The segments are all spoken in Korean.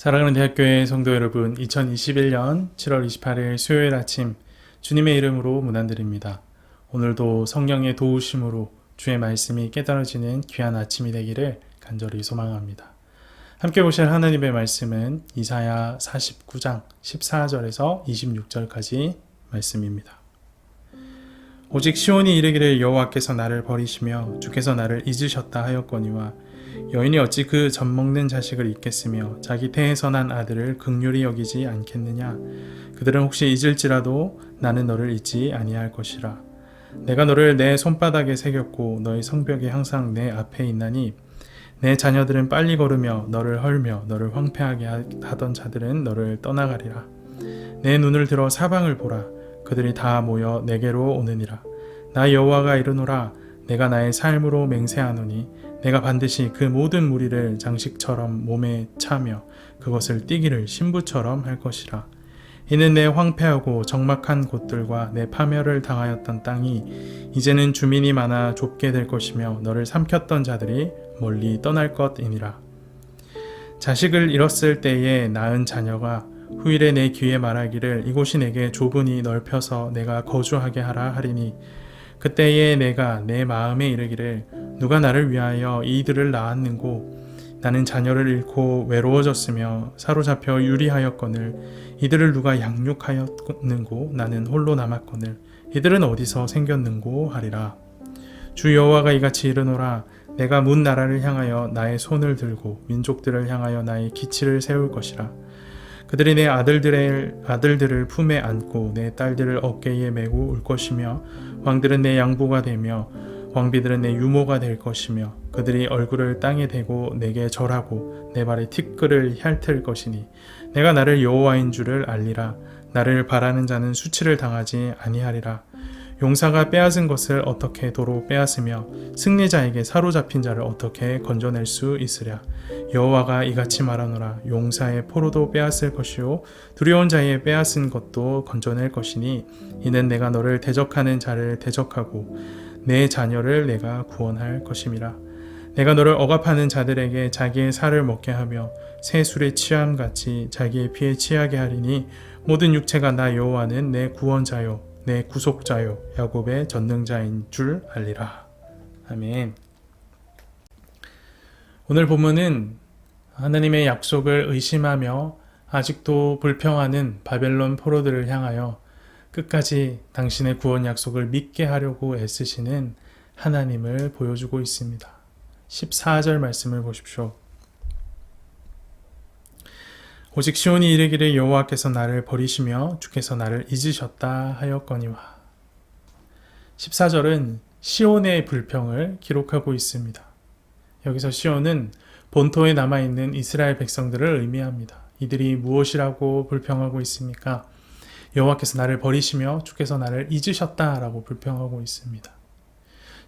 사랑하는 대학교의 성도 여러분, 2021년 7월 28일 수요일 아침 주님의 이름으로 문안드립니다. 오늘도 성령의 도우심으로 주의 말씀이 깨달아지는 귀한 아침이 되기를 간절히 소망합니다. 함께 보실 하나님의 말씀은 이사야 49장 14절에서 26절까지 말씀입니다. 오직 시온이 이르기를 여호와께서 나를 버리시며 주께서 나를 잊으셨다 하였거니와 여인이 어찌 그 젖먹는 자식을 잊겠으며 자기 태에서 난 아들을 긍휼히 여기지 않겠느냐. 그들은 혹시 잊을지라도 나는 너를 잊지 아니할 것이라. 내가 너를 내 손바닥에 새겼고 너의 성벽이 항상 내 앞에 있나니 내 자녀들은 빨리 걸으며 너를 헐며 너를 황폐하게 하던 자들은 너를 떠나가리라. 내 눈을 들어 사방을 보라. 그들이 다 모여 내게로 오느니라. 나 여호와가 이르노라. 내가 나의 삶으로 맹세하노니 내가 반드시 그 모든 무리를 장식처럼 몸에 차며 그것을 띠기를 신부처럼 할 것이라. 이는 내 황폐하고 적막한 곳들과 내 파멸을 당하였던 땅이 이제는 주민이 많아 좁게 될 것이며 너를 삼켰던 자들이 멀리 떠날 것이니라. 자식을 잃었을 때에 낳은 자녀가 후일에 내 귀에 말하기를 이곳이 내게 좁으니 넓혀서 내가 거주하게 하라 하리니 그때에 내가 내 마음에 이르기를 누가 나를 위하여 이들을 낳았는고 나는 자녀를 잃고 외로워졌으며 사로잡혀 유리하였거늘 이들을 누가 양육하였는고 나는 홀로 남았거늘 이들은 어디서 생겼는고 하리라. 주 여호와가 이같이 이르노라. 내가 문 나라를 향하여 나의 손을 들고 민족들을 향하여 나의 기치를 세울 것이라. 그들이 내 아들들을 품에 안고 내 딸들을 어깨에 메고 울 것이며 왕들은 내 양보가 되며 왕비들은 내 유모가 될 것이며 그들이 얼굴을 땅에 대고 내게 절하고 내 발에 티끌을 핥을 것이니 내가 나를 여호와인 줄을 알리라. 나를 바라는 자는 수치를 당하지 아니하리라. 용사가 빼앗은 것을 어떻게 도로 빼앗으며 승리자에게 사로잡힌 자를 어떻게 건져낼 수 있으랴. 여호와가 이같이 말하노라. 용사의 포로도 빼앗을 것이요 두려운 자의 빼앗은 것도 건져낼 것이니 이는 내가 너를 대적하는 자를 대적하고 내 자녀를 내가 구원할 것임이라. 내가 너를 억압하는 자들에게 자기의 살을 먹게 하며 새 술에 취함같이 자기의 피에 취하게 하리니 모든 육체가 나 여호와는 내 구원자요 내 구속자요 야곱의 전능자인 줄 알리라. 아멘. 오늘 본문은 하나님의 약속을 의심하며 아직도 불평하는 바벨론 포로들을 향하여 끝까지 당신의 구원 약속을 믿게 하려고 애쓰시는 하나님을 보여주고 있습니다. 14절 말씀을 보십시오. 오직 시온이 이르기를 여호와께서 나를 버리시며 주께서 나를 잊으셨다 하였거니와. 14절은 시온의 불평을 기록하고 있습니다. 여기서 시온은 본토에 남아있는 이스라엘 백성들을 의미합니다. 이들이 무엇이라고 불평하고 있습니까? 여호와께서 나를 버리시며 주께서 나를 잊으셨다라고 불평하고 있습니다.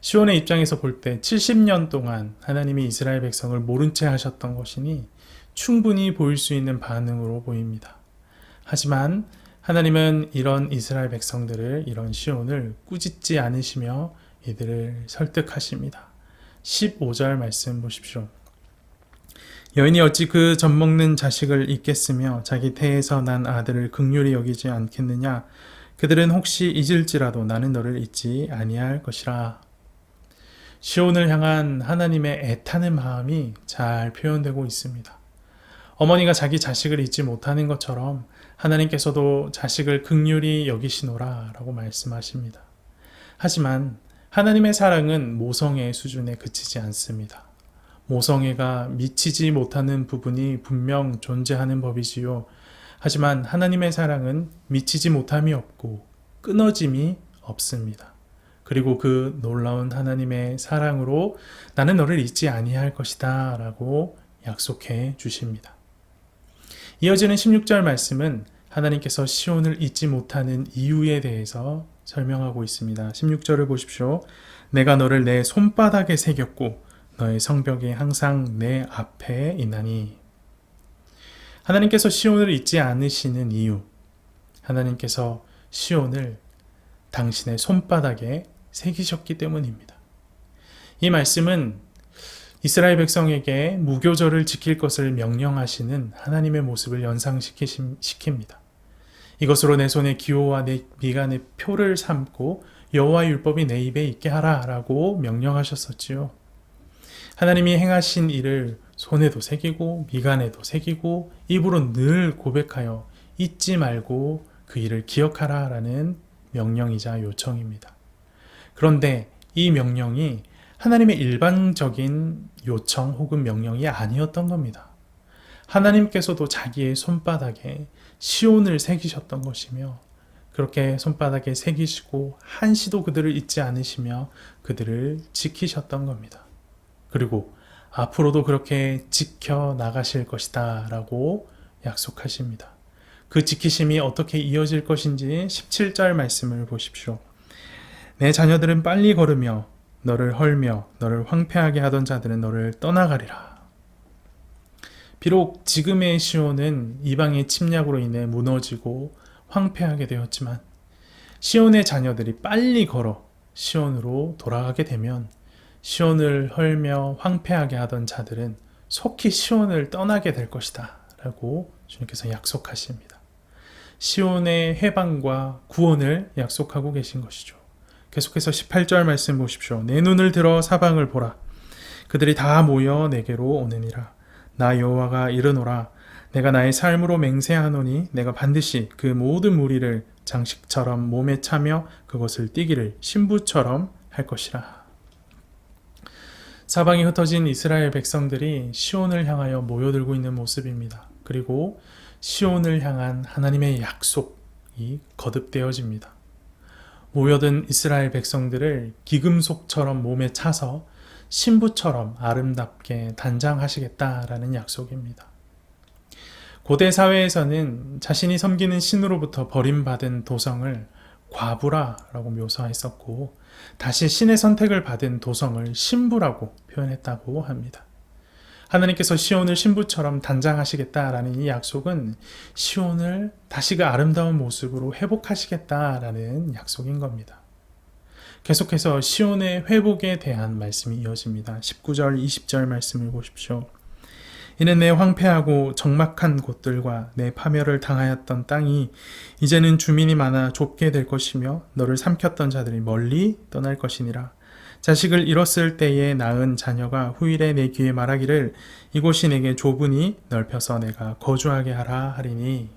시온의 입장에서 볼 때 70년 동안 하나님이 이스라엘 백성을 모른 채 하셨던 것이니 충분히 보일 수 있는 반응으로 보입니다. 하지만 하나님은 이런 이스라엘 백성들을, 이런 시온을 꾸짖지 않으시며 이들을 설득하십니다. 15절 말씀 보십시오. 여인이 어찌 그 젖먹는 자식을 잊겠으며 자기 태에서 난 아들을 긍휼히 여기지 않겠느냐. 그들은 혹시 잊을지라도 나는 너를 잊지 아니할 것이라. 시온을 향한 하나님의 애타는 마음이 잘 표현되고 있습니다. 어머니가 자기 자식을 잊지 못하는 것처럼 하나님께서도 자식을 긍휼히 여기시노라 라고 말씀하십니다. 하지만 하나님의 사랑은 모성애 수준에 그치지 않습니다. 모성애가 미치지 못하는 부분이 분명 존재하는 법이지요. 하지만 하나님의 사랑은 미치지 못함이 없고 끊어짐이 없습니다. 그리고 그 놀라운 하나님의 사랑으로 나는 너를 잊지 아니할 것이다 라고 약속해 주십니다. 이어지는 16절 말씀은 하나님께서 시온을 잊지 못하는 이유에 대해서 설명하고 있습니다. 16절을 보십시오. 내가 너를 내 손바닥에 새겼고 너의 성벽이 항상 내 앞에 있나니. 하나님께서 시온을 잊지 않으시는 이유, 하나님께서 시온을 당신의 손바닥에 새기셨기 때문입니다. 이 말씀은 이스라엘 백성에게 무교절을 지킬 것을 명령하시는 하나님의 모습을 연상시킵니다. 이것으로 내 손의 기호와 내 미간의 표를 삼고 여호와의 율법이 내 입에 있게 하라 라고 명령하셨었지요. 하나님이 행하신 일을 손에도 새기고 미간에도 새기고 입으로 늘 고백하여 잊지 말고 그 일을 기억하라 라는 명령이자 요청입니다. 그런데 이 명령이 하나님의 일반적인 요청 혹은 명령이 아니었던 겁니다. 하나님께서도 자기의 손바닥에 시온을 새기셨던 것이며 그렇게 손바닥에 새기시고 한시도 그들을 잊지 않으시며 그들을 지키셨던 겁니다. 그리고 앞으로도 그렇게 지켜나가실 것이다 라고 약속하십니다. 그 지키심이 어떻게 이어질 것인지 17절 말씀을 보십시오. 내 자녀들은 빨리 걸으며 너를 헐며 너를 황폐하게 하던 자들은 너를 떠나가리라. 비록 지금의 시온은 이방의 침략으로 인해 무너지고 황폐하게 되었지만 시온의 자녀들이 빨리 걸어 시온으로 돌아가게 되면 시온을 헐며 황폐하게 하던 자들은 속히 시온을 떠나게 될 것이다 라고 주님께서 약속하십니다. 시온의 해방과 구원을 약속하고 계신 것이죠. 계속해서 18절 말씀 보십시오. 내 눈을 들어 사방을 보라. 그들이 다 모여 내게로 오느니라. 나 여호와가 이르노라. 내가 나의 삶으로 맹세하노니 내가 반드시 그 모든 무리를 장식처럼 몸에 차며 그것을 띠기를 신부처럼 할 것이라. 사방에 흩어진 이스라엘 백성들이 시온을 향하여 모여들고 있는 모습입니다. 그리고 시온을 향한 하나님의 약속이 거듭되어집니다. 모여든 이스라엘 백성들을 기금속처럼 몸에 차서 신부처럼 아름답게 단장하시겠다라는 약속입니다. 고대 사회에서는 자신이 섬기는 신으로부터 버림받은 도성을 과부라라고 묘사했었고, 다시 신의 선택을 받은 도성을 신부라고 표현했다고 합니다. 하나님께서 시온을 신부처럼 단장하시겠다라는 이 약속은 시온을 다시 그 아름다운 모습으로 회복하시겠다라는 약속인 겁니다. 계속해서 시온의 회복에 대한 말씀이 이어집니다. 19절, 20절 말씀을 보십시오. 이는 내 황폐하고 적막한 곳들과 내 파멸을 당하였던 땅이 이제는 주민이 많아 좁게 될 것이며 너를 삼켰던 자들이 멀리 떠날 것이니라. 자식을 잃었을 때에 낳은 자녀가 후일에 내 귀에 말하기를 이곳이 내게 좁으니 넓혀서 내가 거주하게 하라 하리니.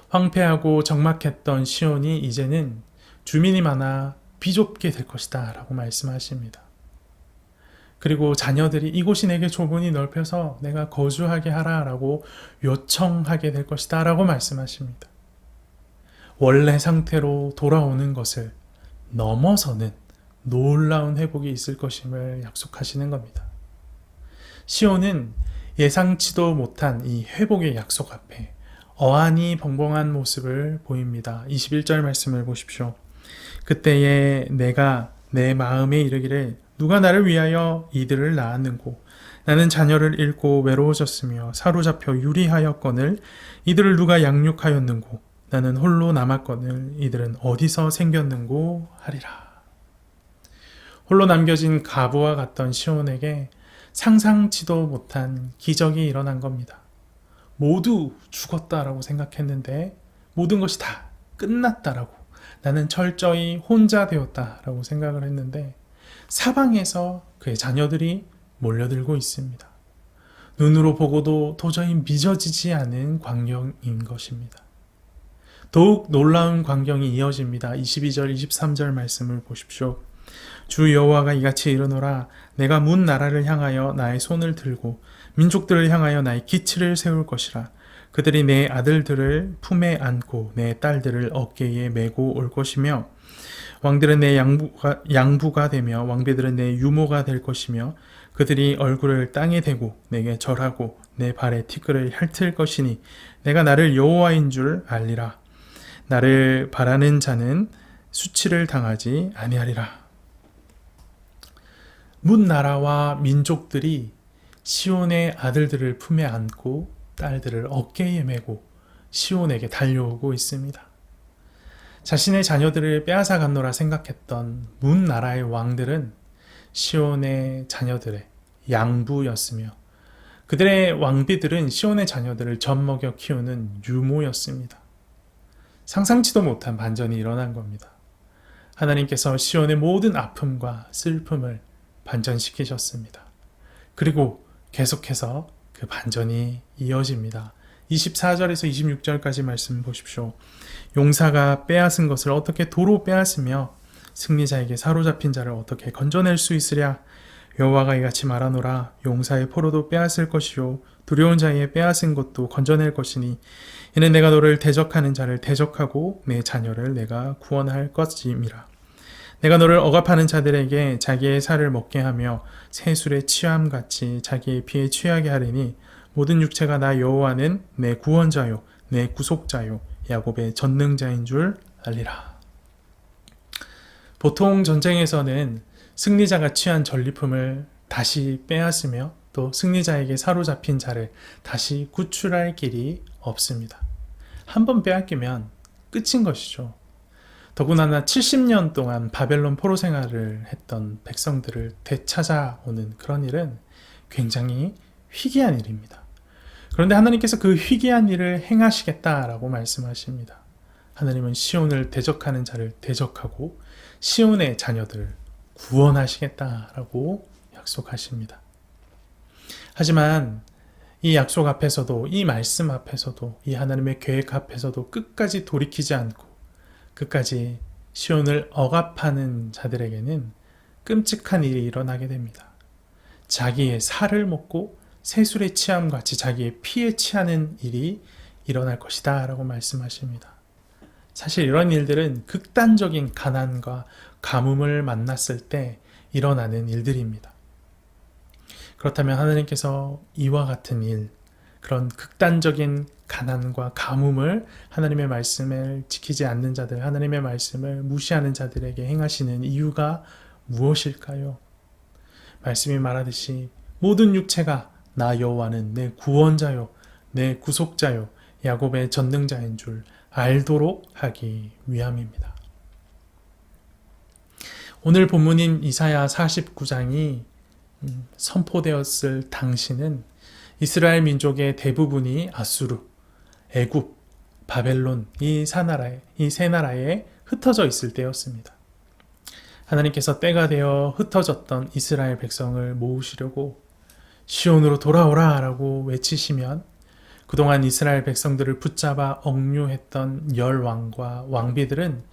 황폐하고 적막했던 시온이 이제는 주민이 많아 비좁게 될 것이다 라고 말씀하십니다. 그리고 자녀들이 이곳이 내게 좁으니 넓혀서 내가 거주하게 하라 라고 요청하게 될 것이다 라고 말씀하십니다. 원래 상태로 돌아오는 것을 넘어서는 놀라운 회복이 있을 것임을 약속하시는 겁니다. 시온은 예상치도 못한 이 회복의 약속 앞에 어안이 벙벙한 모습을 보입니다. 21절 말씀을 보십시오. 그때에 내가 내 마음에 이르기를 누가 나를 위하여 이들을 낳았는고 나는 자녀를 잃고 외로워졌으며 사로잡혀 유리하였거늘 이들을 누가 양육하였는고 나는 홀로 남았거늘 이들은 어디서 생겼는고 하리라. 홀로 남겨진 과부와 같던 시온에게 상상치도 못한 기적이 일어난 겁니다. 모두 죽었다라고 생각했는데 모든 것이 다 끝났다라고, 나는 철저히 혼자 되었다라고 생각을 했는데 사방에서 그의 자녀들이 몰려들고 있습니다. 눈으로 보고도 도저히 믿어지지 않은 광경인 것입니다. 더욱 놀라운 광경이 이어집니다. 22절, 23절 말씀을 보십시오. 주 여호와가 이같이 이르노라. 내가 문 나라를 향하여 나의 손을 들고 민족들을 향하여 나의 기치를 세울 것이라. 그들이 내 아들들을 품에 안고 내 딸들을 어깨에 메고 올 것이며 왕들은 내 양부가 되며 왕비들은 내 유모가 될 것이며 그들이 얼굴을 땅에 대고 내게 절하고 내 발에 티끌을 핥을 것이니 내가 나를 여호와인 줄 알리라. 나를 바라는 자는 수치를 당하지 아니하리라. 문 나라와 민족들이 시온의 아들들을 품에 안고 딸들을 어깨에 메고 시온에게 달려오고 있습니다. 자신의 자녀들을 빼앗아 갔노라 생각했던 문 나라의 왕들은 시온의 자녀들의 양부였으며 그들의 왕비들은 시온의 자녀들을 젖먹여 키우는 유모였습니다. 상상치도 못한 반전이 일어난 겁니다. 하나님께서 시온의 모든 아픔과 슬픔을 반전시키셨습니다. 그리고 계속해서 그 반전이 이어집니다. 24절에서 26절까지 말씀 보십시오. 용사가 빼앗은 것을 어떻게 도로 빼앗으며 승리자에게 사로잡힌 자를 어떻게 건져낼 수 있으랴. 여호와가 이같이 말하노라. 용사의 포로도 빼앗을 것이요 두려운 자의 빼앗은 것도 건져낼 것이니 이는 내가 너를 대적하는 자를 대적하고 내 자녀를 내가 구원할 것임이라. 내가 너를 억압하는 자들에게 자기의 살을 먹게 하며 새술의 취함같이 자기의 피에 취하게 하리니 모든 육체가 나 여호와는 내 구원자요 내 구속자요 야곱의 전능자인 줄 알리라. 보통 전쟁에서는 승리자가 취한 전리품을 다시 빼앗으며 또 승리자에게 사로잡힌 자를 다시 구출할 길이 없습니다. 한 번 빼앗기면 끝인 것이죠. 더군다나 70년 동안 바벨론 포로 생활을 했던 백성들을 되찾아오는 그런 일은 굉장히 희귀한 일입니다. 그런데 하나님께서 그 희귀한 일을 행하시겠다라고 말씀하십니다. 하나님은 시온을 대적하는 자를 대적하고 시온의 자녀들을 구원하시겠다라고 약속하십니다. 하지만 이 약속 앞에서도, 이 말씀 앞에서도, 이 하나님의 계획 앞에서도 끝까지 돌이키지 않고 끝까지 시온을 억압하는 자들에게는 끔찍한 일이 일어나게 됩니다. 자기의 살을 먹고 세술에 취함같이 자기의 피에 취하는 일이 일어날 것이다 라고 말씀하십니다. 사실 이런 일들은 극단적인 가난과 가뭄을 만났을 때 일어나는 일들입니다. 그렇다면 하나님께서 이와 같은 일, 그런 극단적인 가난과 가뭄을 하나님의 말씀을 지키지 않는 자들, 하나님의 말씀을 무시하는 자들에게 행하시는 이유가 무엇일까요? 말씀이 말하듯이 모든 육체가 나 여호와는 내 구원자요, 내 구속자요, 야곱의 전능자인 줄 알도록 하기 위함입니다. 오늘 본문인 이사야 49장이 선포되었을 당시는 이스라엘 민족의 대부분이 아수르, 애굽, 바벨론 이 세 나라에 흩어져 있을 때였습니다. 하나님께서 때가 되어 흩어졌던 이스라엘 백성을 모으시려고 시온으로 돌아오라 라고 외치시면 그동안 이스라엘 백성들을 붙잡아 억류했던 열왕과 왕비들은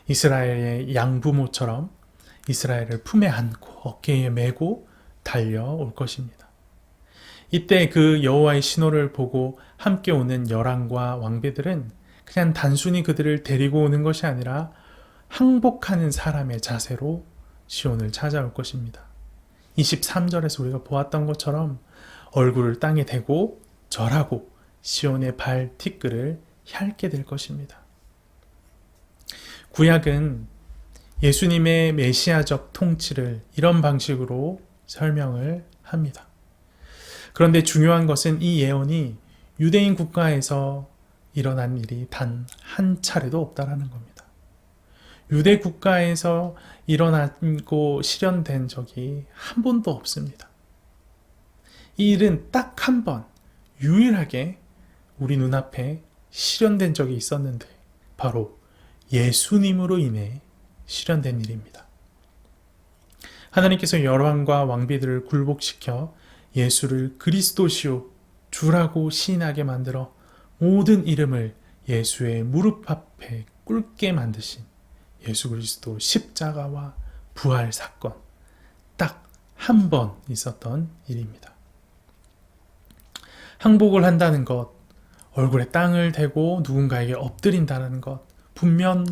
이스라엘의 양부모처럼 이스라엘을 품에 안고 어깨에 메고 달려올 것입니다. 이때 그 여호와의 신호를 보고 함께 오는 열왕과 왕비들은 그냥 단순히 그들을 데리고 오는 것이 아니라 항복하는 사람의 자세로 시온을 찾아올 것입니다. 23절에서 우리가 보았던 것처럼 얼굴을 땅에 대고 절하고 시온의 발 티끌을 핥게 될 것입니다. 구약은 예수님의 메시아적 통치를 이런 방식으로 설명을 합니다. 그런데 중요한 것은 이 예언이 유대인 국가에서 일어난 일이 단 한 차례도 없다라는 겁니다. 유대 국가에서 일어나고 실현된 적이 한 번도 없습니다. 이 일은 딱 한 번 유일하게 우리 눈앞에 실현된 적이 있었는데 바로 예수님으로 인해 실현된 일입니다. 하나님께서 열왕과 왕비들을 굴복시켜 예수를 그리스도시요 주라고 시인하게 만들어 모든 이름을 예수의 무릎 앞에 꿇게 만드신 예수 그리스도 십자가와 부활 사건, 딱 한 번 있었던 일입니다. 항복을 한다는 것, 얼굴에 땅을 대고 누군가에게 엎드린다는 것, 분명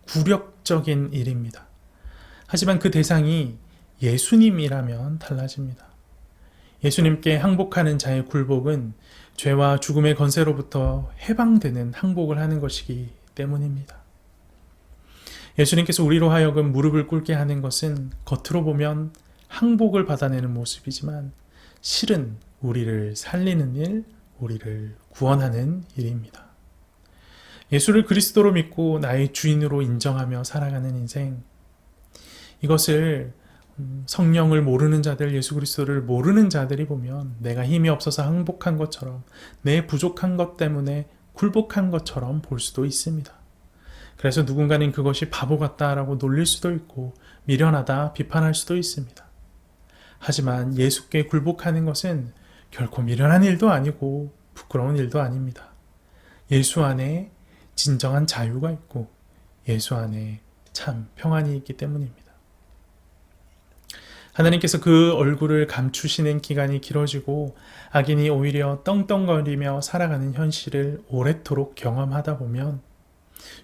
굴욕적인 일입니다. 하지만 그 대상이 예수님이라면 달라집니다. 예수님께 항복하는 자의 굴복은 죄와 죽음의 권세로부터 해방되는 항복을 하는 것이기 때문입니다. 예수님께서 우리로 하여금 무릎을 꿇게 하는 것은 겉으로 보면 항복을 받아내는 모습이지만 실은 우리를 살리는 일, 우리를 구원하는 일입니다. 예수를 그리스도로 믿고 나의 주인으로 인정하며 살아가는 인생, 이것을 성령을 모르는 자들, 예수 그리스도를 모르는 자들이 보면 내가 힘이 없어서 항복한 것처럼, 내 부족한 것 때문에 굴복한 것처럼 볼 수도 있습니다. 그래서 누군가는 그것이 바보 같다라고 놀릴 수도 있고 미련하다 비판할 수도 있습니다. 하지만 예수께 굴복하는 것은 결코 미련한 일도 아니고 부끄러운 일도 아닙니다. 예수 안에 진정한 자유가 있고 예수 안에 참 평안이 있기 때문입니다. 하나님께서 그 얼굴을 감추시는 기간이 길어지고 악인이 오히려 떵떵거리며 살아가는 현실을 오래도록 경험하다 보면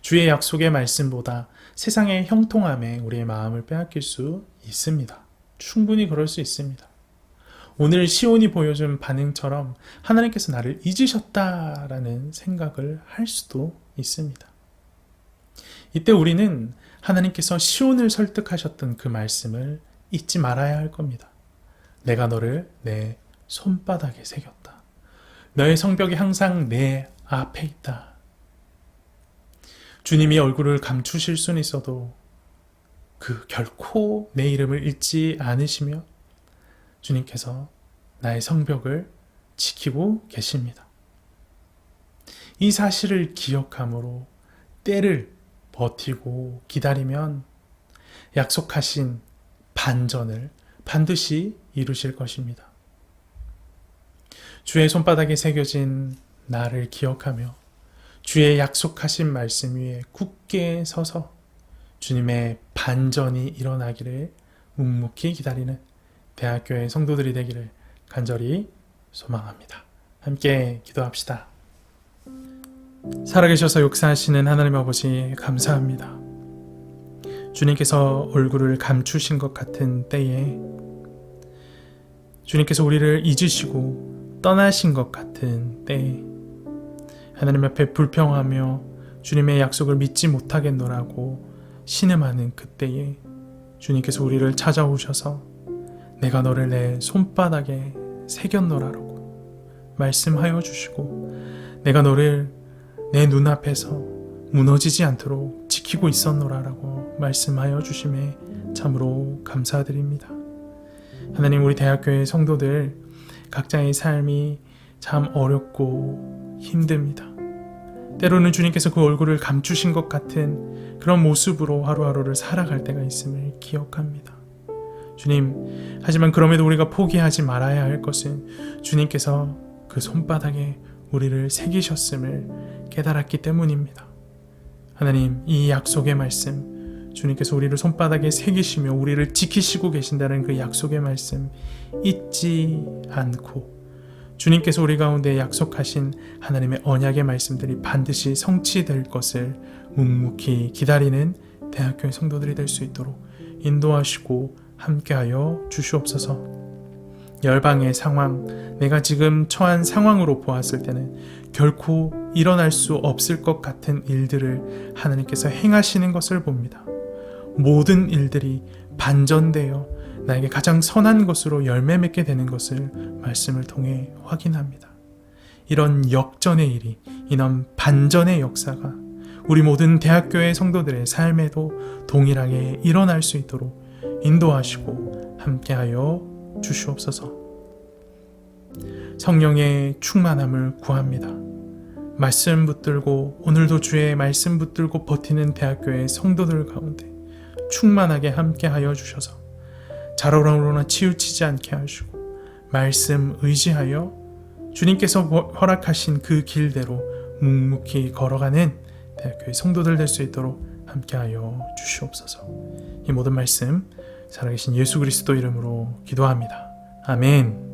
주의 약속의 말씀보다 세상의 형통함에 우리의 마음을 빼앗길 수 있습니다. 충분히 그럴 수 있습니다. 오늘 시온이 보여준 반응처럼 하나님께서 나를 잊으셨다라는 생각을 할 수도 있습니다. 이때 우리는 하나님께서 시온을 설득하셨던 그 말씀을 잊지 말아야 할 겁니다. 내가 너를 내 손바닥에 새겼다. 너의 성벽이 항상 내 앞에 있다. 주님이 얼굴을 감추실 수는 있어도 그 결코 내 이름을 잊지 않으시며 주님께서 나의 성벽을 지키고 계십니다. 이 사실을 기억함으로 때를 버티고 기다리면 약속하신 반전을 반드시 이루실 것입니다. 주의 손바닥에 새겨진 나를 기억하며 주의 약속하신 말씀 위에 굳게 서서 주님의 반전이 일어나기를 묵묵히 기다리는 대학교의 성도들이 되기를 간절히 소망합니다. 함께 기도합시다. 살아계셔서 역사하시는 하나님 아버지 감사합니다. 주님께서 얼굴을 감추신 것 같은 때에 주님께서 우리를 잊으시고 떠나신 것 같은 때에 하나님 앞에 불평하며 주님의 약속을 믿지 못하겠노라고 신음하는 그때에 주님께서 우리를 찾아오셔서 내가 너를 내 손바닥에 새겼노라라고 말씀하여 주시고 내가 너를 내 눈앞에서 무너지지 않도록 지키고 있었노라라고 말씀하여 주심에 참으로 감사드립니다. 하나님, 우리 대학교의 성도들 각자의 삶이 참 어렵고 힘듭니다. 때로는 주님께서 그 얼굴을 감추신 것 같은 그런 모습으로 하루하루를 살아갈 때가 있음을 기억합니다. 주님, 하지만 그럼에도 우리가 포기하지 말아야 할 것은 주님께서 그 손바닥에 우리를 새기셨음을 깨달았기 때문입니다. 하나님, 이 약속의 말씀, 주님께서 우리를 손바닥에 새기시며 우리를 지키시고 계신다는 그 약속의 말씀 잊지 않고 주님께서 우리 가운데 약속하신 하나님의 언약의 말씀들이 반드시 성취될 것을 묵묵히 기다리는 대학교의 성도들이 될 수 있도록 인도하시고 함께하여 주시옵소서. 열방의 상황, 내가 지금 처한 상황으로 보았을 때는 결코 일어날 수 없을 것 같은 일들을 하나님께서 행하시는 것을 봅니다. 모든 일들이 반전되어 나에게 가장 선한 것으로 열매 맺게 되는 것을 말씀을 통해 확인합니다. 이런 역전의 일이, 이런 반전의 역사가 우리 모든 대학교의 성도들의 삶에도 동일하게 일어날 수 있도록 인도하시고 함께하여 주시옵소서. 성령의 충만함을 구합니다. 말씀 붙들고 오늘도 주의 말씀 붙들고 버티는 대학교의 성도들 가운데 충만하게 함께하여 주셔서 자로로나 치우치지 않게 하시고 말씀 의지하여 주님께서 허락하신 그 길대로 묵묵히 걸어가는 대학교의 성도들 될 수 있도록 함께하여 주시옵소서. 이 모든 말씀 살아계신 예수 그리스도 이름으로 기도합니다. 아멘.